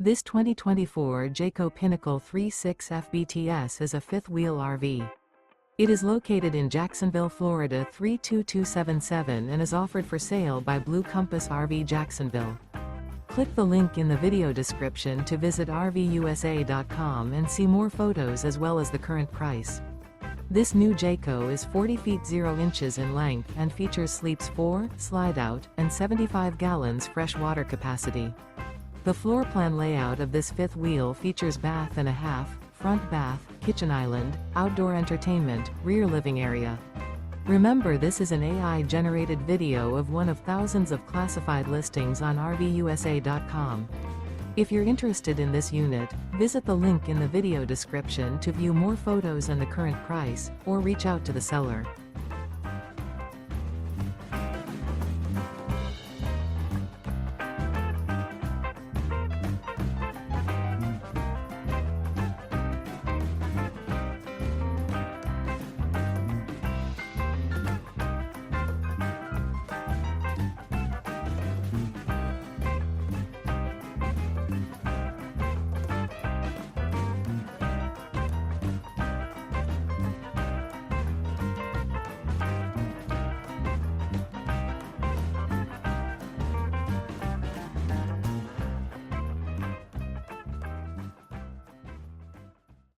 This 2024 Jayco Pinnacle 36 FBTS is a fifth-wheel RV. It is located in Jacksonville, Florida 32277 and is offered for sale by Blue Compass RV Jacksonville. Click the link in the video description to visit RVUSA.com and see more photos as well as the current price. This new Jayco is 40 feet 0 inches in length and features sleeps 4, slide-out, and 75 gallons fresh water capacity. The floor plan layout of this fifth wheel features bath and a half, front bath, kitchen island, outdoor entertainment, rear living area. Remember, this is an AI-generated video of one of thousands of classified listings on RVUSA.com. If you're interested in this unit, visit the link in the video description to view more photos and the current price, or reach out to the seller.